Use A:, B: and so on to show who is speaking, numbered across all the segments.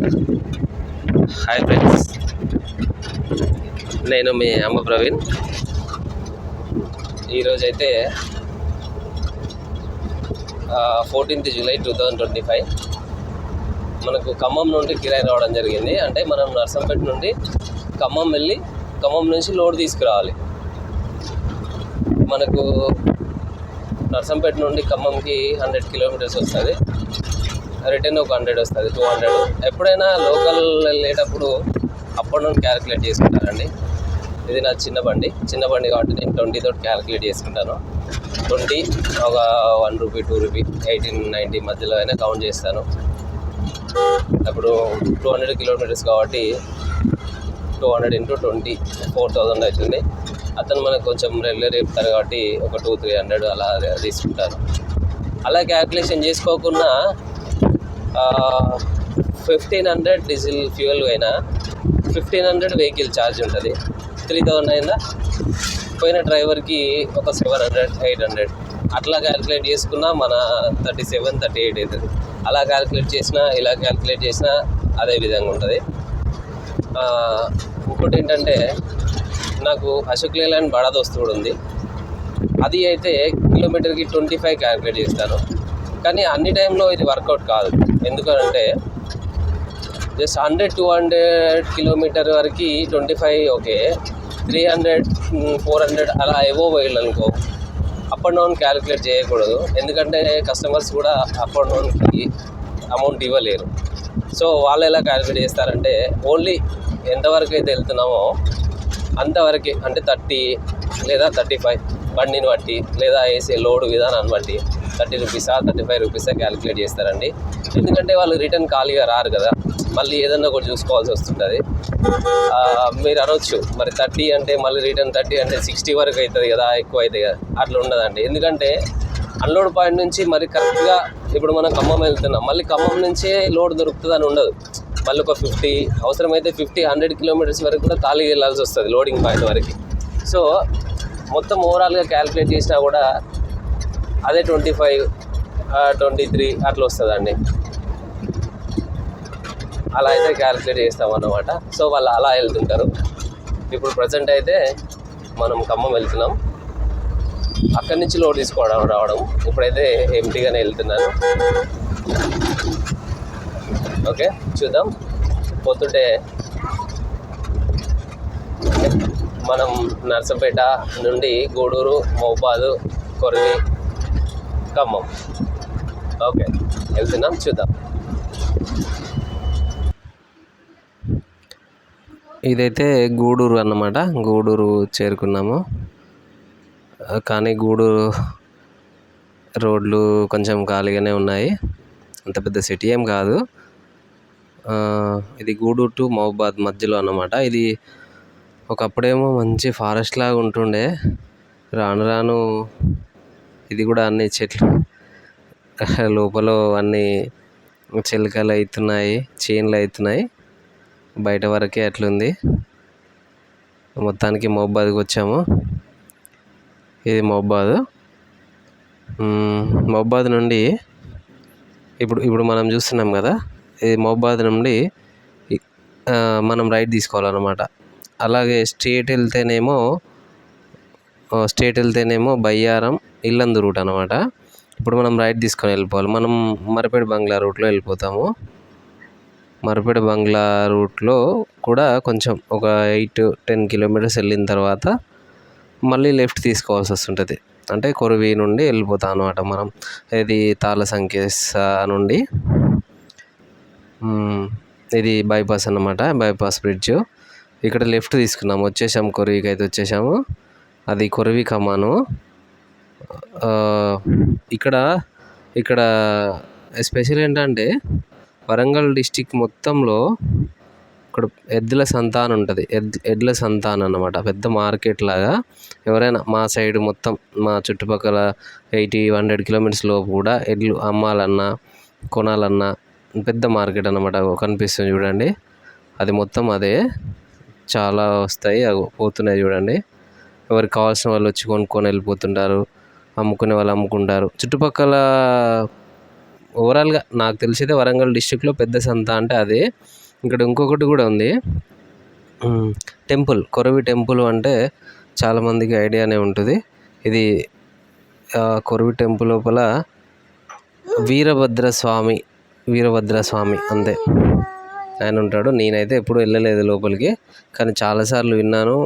A: Hi friends, నేను మీ అమ్మ ప్రవీణ్. ఈరోజైతే 14th July 2025 మనకు ఖమ్మం నుండి కిరాయి రావడం జరిగింది. అంటే మనం నర్సంపేట నుండి ఖమ్మం వెళ్ళి ఖమ్మం నుంచి లోడ్ తీసుకురావాలి. మనకు నర్సంపేట నుండి ఖమ్మంకి 100 kilometers వస్తుంది, రిటర్న్ ఒక 100 వస్తుంది, 200. ఎప్పుడైనా లోకల్ వెళ్ళేటప్పుడు అప్ అండ్ డౌన్ క్యాలిక్యులేట్ చేసుకుంటానండి. ఇది నా చిన్న బండి కాబట్టి నేను 20 తోటి క్యాలిక్యులేట్ చేసుకుంటాను. 20 ఒక 1 రూపీ 2 రూపీ 18-19 మధ్యలో అయినా కౌంట్ చేస్తాను. అప్పుడు 200 kilometers కాబట్టి 200 × 20 4000 అవుతుంది. అతను మనకు కొంచెం రెగ్యులర్ చెప్తారు కాబట్టి ఒక 200-300 అలా తీసుకుంటారు. అలా క్యాల్కులేషన్ చేసుకోకుండా 1500 డీజిల్ ఫ్యూయల్ అయినా 1500 వెహికల్ ఛార్జ్ ఉంటుంది. 3000 అయిందా, పోయిన డ్రైవర్కి ఒక 700-800 అట్లా క్యాల్కులేట్ చేసుకున్నా మన 37-38 అవుతుంది. అలా క్యాల్కులేట్ చేసినా ఇలా క్యాల్కులేట్ చేసినా అదే విధంగా ఉంటుంది. ఇంకోటి ఏంటంటే, నాకు అశోక్ లేలాండ్ బడా దోస్తు కూడా ఉంది. అది అయితే కిలోమీటర్కి 25 క్యాల్కులేట్ చేస్తాను. కానీ అన్ని టైంలో ఇది వర్కౌట్ కాదు. ఎందుకంటే జస్ట్ 100-200 కిలోమీటర్ వరకు 25 ఓకే, 300-400 అలా ఎవో పోయాలనుకో అప్ అండ్ డౌన్ క్యాలిక్యులేట్ చేయకూడదు. ఎందుకంటే కస్టమర్స్ కూడా అప్ అండ్ డౌన్కి అమౌంట్ ఇవ్వలేరు. సో వాళ్ళు ఎలా క్యాలిక్యులేట్ చేస్తారంటే, ఓన్లీ ఎంతవరకు అయితే వెళ్తున్నామో అంతవరకే, అంటే 30 లేదా 35 బండిని బట్టి లేదా వేసే లోడ్ విధానాన్ని బట్టి 30 రూపీసా 35 రూపీసా క్యాలిక్యులేట్ చేస్తారండి. ఎందుకంటే వాళ్ళు రిటర్న్ ఖాళీగా రారు కదా, మళ్ళీ ఏదన్నా ఒకటి చూసుకోవాల్సి వస్తుంటుంది. మీరు అనొచ్చు, మరి 30 అంటే మళ్ళీ రిటర్న్ 30 అంటే 60 వరకు అవుతుంది కదా, ఎక్కువ అవుతుంది కదా. అట్లా ఉండదండి. ఎందుకంటే అన్లోడ్ పాయింట్ నుంచి మరి కరెక్ట్గా ఇప్పుడు మనం ఖమ్మం వెళ్తున్నాం, మళ్ళీ ఖమ్మం నుంచే లోడ్ దొరుకుతుందని ఉండదు. మళ్ళీ ఒక 50, అవసరమైతే 50-100 kilometers వరకు కూడా ఖాళీగా వెళ్ళాల్సి వస్తుంది లోడింగ్ పాయింట్ వరకు. సో మొత్తం ఓవరాల్గా క్యాలిక్యులేట్ చేసినా కూడా అదే 25-23 అట్లా వస్తుందండి. అలా అయితే క్యాలిక్యులేట్ చేస్తామన్నమాట. సో వాళ్ళు అలా వెళ్తుంటారు. ఇప్పుడు ప్రజెంట్ అయితే మనం ఖమ్మం వెళ్తున్నాం, అక్కడి నుంచి లోడ్ తీసుకోవడం రావడం. ఇప్పుడైతే ఎంటీగానే వెళ్తున్నాను. ఓకే, చూద్దాం. పోతుంటే మనం నర్సంపేట నుండి గూడూరు, మహబాదు, కొరవి, ఖమ్మం. ఓకే, వెళ్తున్నాం, చూద్దాం. ఇదైతే గూడూరు అన్నమాట. గూడూరు చేరుకున్నాము. కానీ గూడూరు రోడ్లు కొంచెం ఖాళీగానే ఉన్నాయి, అంత పెద్ద సిటీ ఏం కాదు. ఇది గూడూరు టు మహబాద్ మధ్యలో అన్నమాట. ఇది ఒకప్పుడేమో మంచి ఫారెస్ట్ లాగా ఉంటుండే, రాను రాను ఇది కూడా అన్ని చెట్లు లోపల అన్నీ చిలుకలు అవుతున్నాయి, చేన్లు అవుతున్నాయి. బయట వరకే అట్లుంది. మొత్తానికి మహబాద్కి వచ్చాము. ఇది మహబాద్ నుండి ఇప్పుడు మనం చూస్తున్నాం కదా, ఇది మహబాద్ నుండి మనం రైట్ తీసుకోవాలన్నమాట. అలాగే స్ట్రేట్ వెళ్తేనేమో బయ్యారం, ఇల్లందు రూట్ అనమాట. ఇప్పుడు మనం రైట్ తీసుకొని వెళ్ళిపోవాలి. మనం మరిపేట బంగ్లా రూట్లో వెళ్ళిపోతాము. మరిపేట బంగ్లా రూట్లో కూడా కొంచెం ఒక 8-10 kilometers వెళ్ళిన తర్వాత మళ్ళీ లెఫ్ట్ తీసుకోవాల్సి వస్తుంటుంది. అంటే కొరవి నుండి వెళ్ళిపోతాం అనమాట మనం. ఇది తాళ్ళ సంకేస్ నుండి ఇది బైపాస్ అన్నమాట, బైపాస్ బ్రిడ్జ్. ఇక్కడ లెఫ్ట్ తీసుకున్నాము, వచ్చేసాము, కొరవికి అయితే వచ్చేసాము. అది కొరవి కమాను. ఇక్కడ స్పెషల్ ఏంటంటే, వరంగల్ డిస్టిక్ మొత్తంలో ఇక్కడ ఎద్దుల సంతానం ఉంటుంది. ఎడ్ల సంతానం అన్నమాట, పెద్ద మార్కెట్ లాగా. ఎవరైనా మా సైడ్ మొత్తం మా చుట్టుపక్కల 80-100 kilometers లోపు కూడా ఎడ్లు అమ్మాలన్నా కొనాలన్నా పెద్ద మార్కెట్ అన్నమాట. కనిపిస్తుంది చూడండి, అది మొత్తం అదే. చాలా వస్తాయి, అవి పోతున్నాయి చూడండి. ఎవరికి కావాల్సిన వాళ్ళు వచ్చి కొనుక్కొని వెళ్ళిపోతుంటారు, అమ్ముకునే వాళ్ళు అమ్ముకుంటారు. చుట్టుపక్కల ఓవరాల్గా నాకు తెలిసితే వరంగల్ డిస్టిక్లో పెద్ద సంత అంటే అదే. ఇక్కడ ఇంకొకటి కూడా ఉంది, టెంపుల్, కొరవి టెంపుల్ అంటే చాలామందికి ఐడియానే ఉంటుంది. ఇది కొరవి టెంపుల్ లోపల వీరభద్రస్వామి అంతే ఆయన ఉంటాడు. నేనైతే ఎప్పుడు వెళ్ళలేదు లోపలికి, కానీ చాలాసార్లు విన్నాను.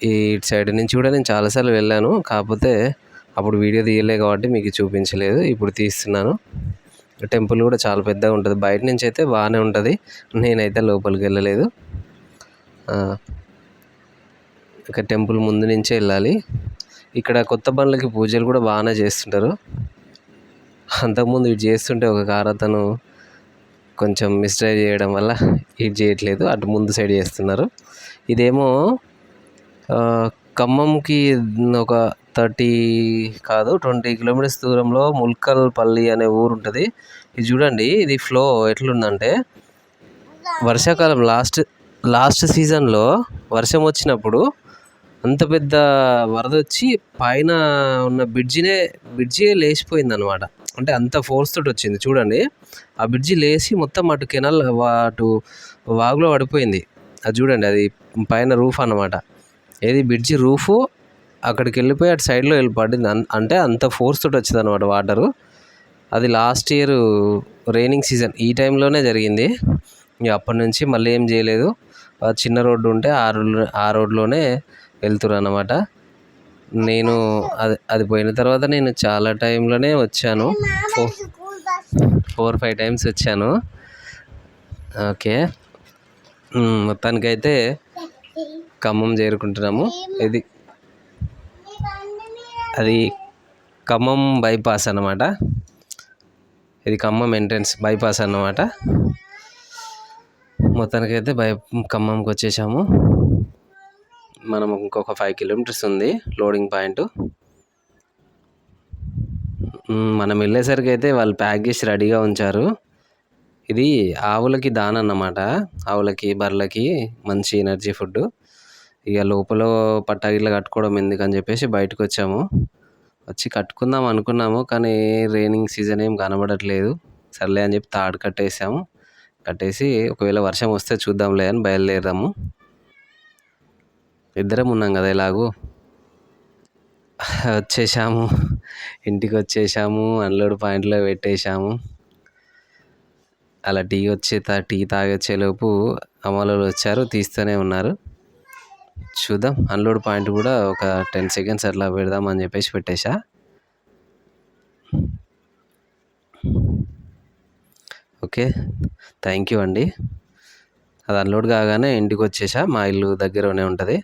A: ఈ సైడ్ నుంచి కూడా నేను చాలాసార్లు వెళ్ళాను, కాకపోతే అప్పుడు వీడియో తీయలే కాబట్టి మీకు చూపించలేదు. ఇప్పుడు తీస్తున్నాను. టెంపుల్ కూడా చాలా పెద్దగా ఉంటుంది. బయట నుంచి అయితే బాగానే ఉంటుంది, నేనైతే లోపలికి వెళ్ళలేదు. ఇక టెంపుల్ ముందు నుంచే వెళ్ళాలి. ఇక్కడ కొత్త బండ్లకి పూజలు కూడా బాగానే చేస్తుంటారు. అంతకుముందు ఇటు చేస్తుంటే ఒక కారు అతను కొంచెం మిస్డ్రైవ్ చేయడం వల్ల ఇటు చేయట్లేదు, అటు ముందు సైడ్ చేస్తున్నారు. ఇదేమో ఖమ్మంకి ఒక 20 కిలోమీటర్స్ దూరంలో ముల్కల్పల్లి అనే ఊరు ఉంటుంది. ఇది చూడండి, ఇది ఫ్లో ఎట్లుందంటే వర్షాకాలం లాస్ట్ సీజన్లో వర్షం వచ్చినప్పుడు అంత పెద్ద వరద వచ్చి పైన ఉన్న బ్రిడ్జి లేచిపోయింది అనమాట. అంటే అంత ఫోర్స్ తోటి వచ్చింది చూడండి. ఆ బ్రిడ్జి లేచి మొత్తం అటు కెనాల్ అటు వాగులో పడిపోయింది. అది చూడండి, అది పైన రూఫ్ అన్నమాట. ఏది బ్రిడ్జి రూఫు అక్కడికి వెళ్ళిపోయి అటు సైడ్లో వెళ్ళి పడింది. అంటే అంత ఫోర్స్ తోటి వచ్చింది అనమాట వాటరు. అది లాస్ట్ ఇయర్ రైనింగ్ సీజన్ ఈ టైంలోనే జరిగింది. ఇక అప్పటి నుంచి మళ్ళీ ఏం చేయలేదు. చిన్న రోడ్డు ఉంటే ఆ రోడ్లోనే వెళ్తున్నారు అన్నమాట. నేను అది పోయిన తర్వాత నేను చాలా టైంలోనే వచ్చాను, 4-5 టైమ్స్ వచ్చాను. ఓకే, మొత్తానికైతే ఖమ్మం చేరుకుంటున్నాము. అది ఖమ్మం బైపాస్ అన్నమాట. ఇది ఖమ్మం ఎంట్రన్స్ బైపాస్ అన్నమాట. మొత్తానికైతే ఖమ్మంకి వచ్చేసాము. మనం ఇంకొక 5 కిలోమీటర్స్ ఉంది లోడింగ్ పాయింట్. మనం వెళ్ళేసరికి అయితే వాళ్ళు ప్యాక్ చేసి రెడీగా ఉంచారు. ఇది ఆవులకి దాన అన్నమాట. ఆవులకి, బర్రెలకి మంచి ఎనర్జీ ఫుడ్. ఇక లోపల పట్టాగిట్లా కట్టుకోవడం ఎందుకని చెప్పేసి బయటకు వచ్చి కట్టుకుందాం అనుకున్నాము, కానీ రైనింగ్ సీజన్ ఏం కనబడట్లేదు. సర్లే అని చెప్పి తాడు కట్టేసి ఒకవేళ వర్షం వస్తే చూద్దాంలే అని బయలుదేరాము. ఇద్దరం ఉన్నాం కదా ఎలాగూ. వచ్చేసాము, ఇంటికి వచ్చేసాము, అన్లోడ్ పాయింట్లో పెట్టేశాము. అలా టీ తాగి వచ్చేలోపు అమ్మలు వచ్చారు, తీస్తూనే ఉన్నారు. చూద్దాం, అన్లోడ్ పాయింట్ కూడా ఒక 10 సెకండ్స్ అట్లా పెడదాం అని చెప్పేసి పెట్టేశా. ఓకే, థ్యాంక్ యూ అండి. అది అన్లోడ్ కాగానే ఇంటికి వచ్చేసా. మా ఇల్లు దగ్గరనే ఉంటుంది.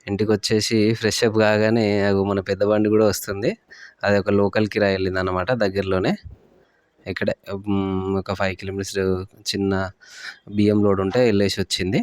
A: ఇంటికి వచ్చేసి ఫ్రెష్ అప్ కాగానే మన పెద్ద బండి కూడా వస్తుంది. అది ఒక లోకల్ కిరాయి వెళ్ళింది అనమాట, దగ్గరలోనే. ఇక్కడే ఒక 5 కిలోమీటర్స్ చిన్న బియ్యం లోడ్ ఉంటే వెళ్ళేసి వచ్చింది.